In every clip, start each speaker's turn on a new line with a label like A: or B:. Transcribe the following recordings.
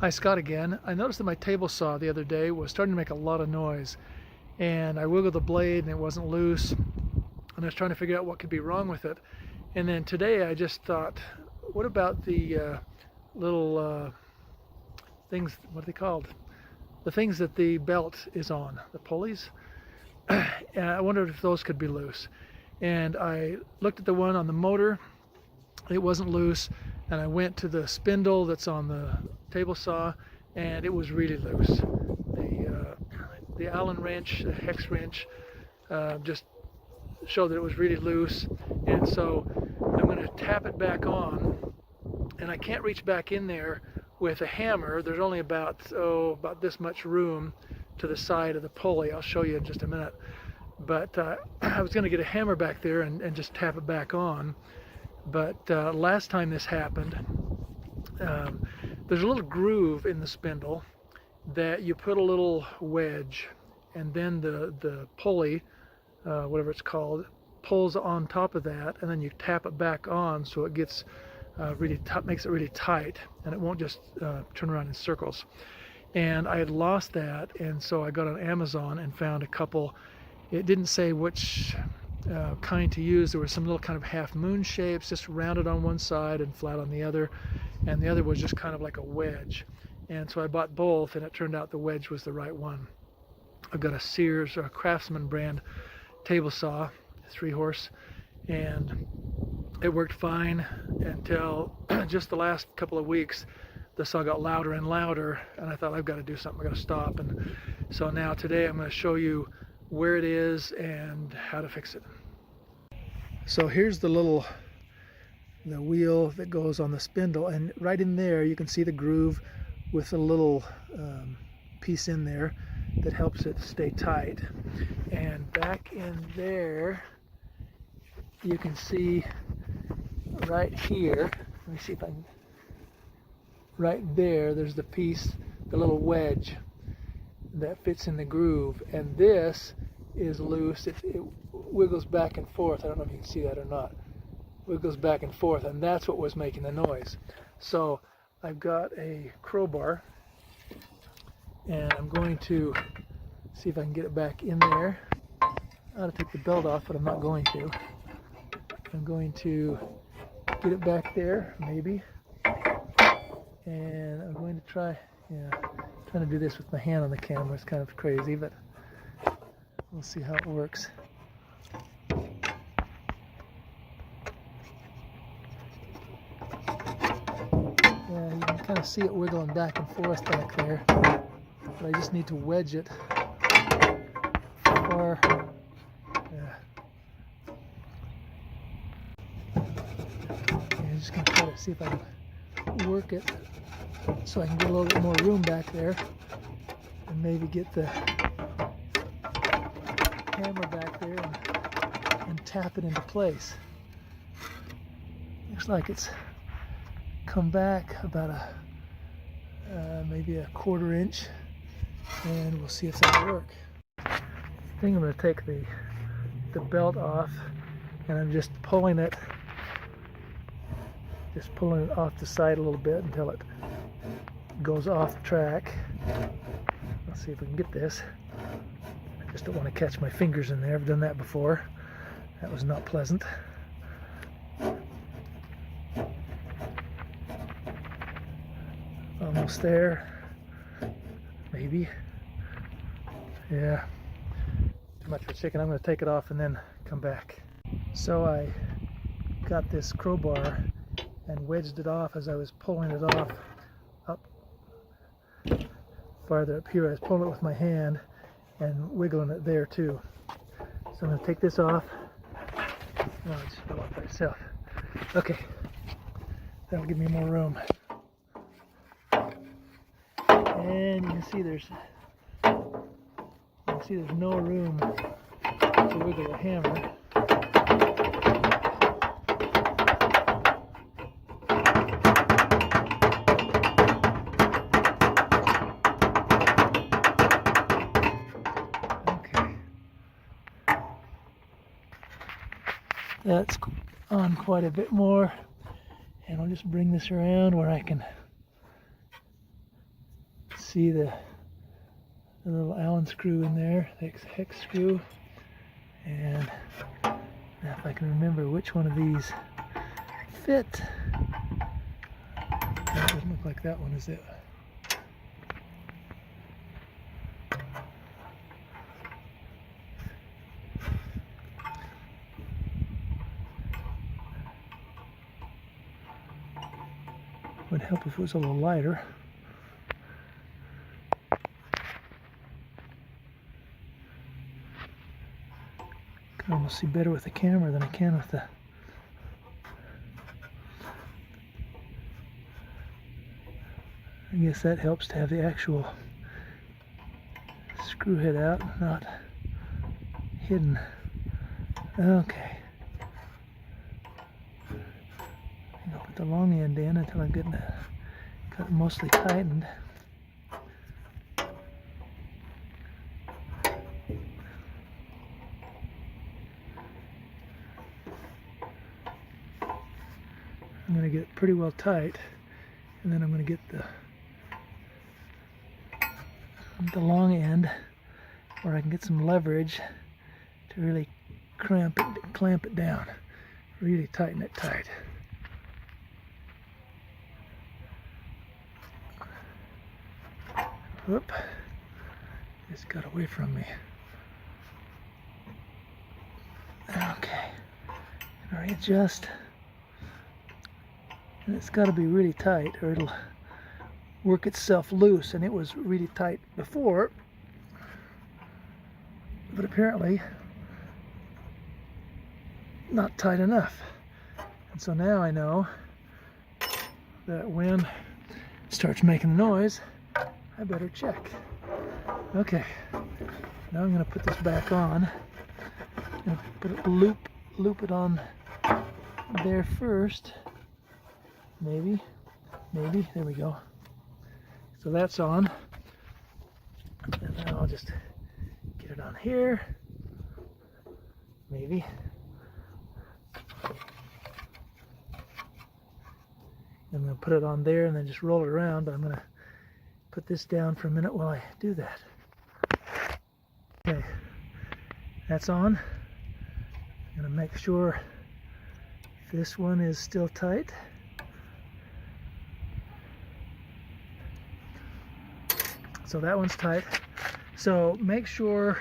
A: Hi, Scott again. I noticed that my table saw the other day was starting to make a lot of noise, and I wiggled the blade and it wasn't loose, and I was trying to figure out what could be wrong with it. And then today I just thought, what about the little things, what are they called? The things that the belt is on, the pulleys. And I wondered if those could be loose. And I looked at the one on the motor, it wasn't loose, and I went to the spindle that's on the table saw, and it was really loose. The Allen wrench, the hex wrench, just showed that it was really loose, and so I'm going to tap it back on, and I can't reach back in there with a hammer. There's only about this much room to the side of the pulley. I'll show you in just a minute. But I was going to get a hammer back there and just tap it back on. But last time this happened, there's a little groove in the spindle that you put a little wedge, and then the pulley, whatever it's called, pulls on top of that, and then you tap it back on so it gets makes it really tight, and it won't just turn around in circles. And I had lost that, and so I got on Amazon and found a couple. It didn't say which kind to use. There were some little kind of half moon shapes, just rounded on one side and flat on the other, and the other was just kind of like a wedge. And so I bought both, and it turned out the wedge was the right one. I've got a Sears Craftsman brand table saw, 3-horse, and it worked fine until just the last couple of weeks. The saw got louder and louder, and I thought, I've got to do something, I've got to stop. And so now today I'm going to show you where it is and how to fix it. So here's the wheel that goes on the spindle, and right in there you can see the groove with a little piece in there that helps it stay tight. And back in there you can see right here, let me see if I can, right there's the piece, the little wedge that fits in the groove, and this is loose. It wiggles back and forth. I don't know if you can see that or not. Wiggles back and forth, and that's what was making the noise. So I've got a crowbar, and I'm going to see if I can get it back in there. I ought to take the belt off, but I'm not going to. I'm going to get it back there, maybe, and I'm going to trying to do this with my hand on the camera. It's kind of crazy, but we'll see how it works. Yeah, you can kind of see it wiggling back and forth back there, but I just need to wedge it far. I'm just going to try to see if I can work it so I can get a little bit more room back there, and maybe get the hammer back there and tap it into place. Looks like it's come back about maybe a 1/4 inch, and we'll see if that'll work. I think I'm going to take the belt off, and I'm just pulling it off the side a little bit until it goes off track. Let's see if we can get this. I just don't want to catch my fingers in there. I've done that before. That was not pleasant. Almost there. Maybe. Yeah. Too much for chicken. I'm going to take it off and then come back. So I got this crowbar and wedged it off as I was pulling it off up farther up here. I was pulling it with my hand and wiggling it there too. So I'm going to take this off. Oh, it just fell off by itself. Okay, that'll give me more room. And you can see there's no room to wiggle a hammer. That's on quite a bit more, and I'll just bring this around where I can see the little Allen screw in there, the hex screw. And now if I can remember which one of these fit. That doesn't look like that one, is it? Would help if it was a little lighter. Can almost see better with the camera than I can with the. I guess that helps to have the actual screw head out, not hidden. Okay. I'll put the long end in until I'm getting got it mostly tightened. I'm going to get it pretty well tight, and then I'm going to get the long end where I can get some leverage to really clamp it down, really tighten it tight. Whoop, just got away from me. Okay, readjust. And it's got to be really tight or it'll work itself loose, and it was really tight before, but apparently not tight enough. And so now I know that when it starts making noise, I better check. Okay, now I'm going to put this back on. I'm going to put it, loop it on there first. Maybe, there we go. So that's on. And then I'll just get it on here. Maybe. I'm going to put it on there and then just roll it around, but I'm going to put this down for a minute while I do that. Okay, that's on. I'm going to make sure this one is still tight. So that one's tight. So make sure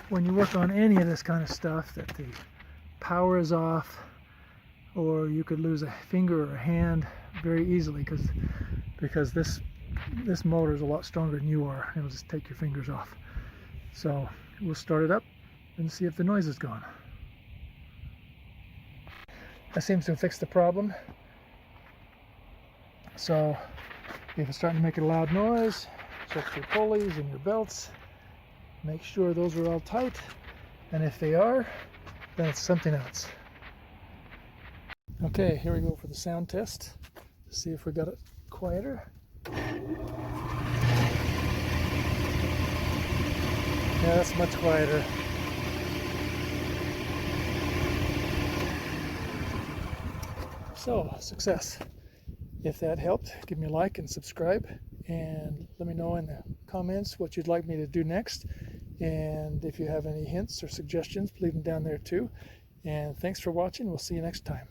A: when you work on any of this kind of stuff that the power is off, or you could lose a finger or a hand very easily because this motor is a lot stronger than you are. It'll just take your fingers off. So we'll start it up and see if the noise is gone. That seems to have fixed the problem. So if it's starting to make a loud noise, check your pulleys and your belts. Make sure those are all tight, and if they are, then it's something else. Okay, here we go for the sound test. Let's see if we got it quieter. Yeah, that's much quieter. So, success. If that helped, give me a like and subscribe, and let me know in the comments what you'd like me to do next. And if you have any hints or suggestions, leave them down there too. And thanks for watching. We'll see you next time.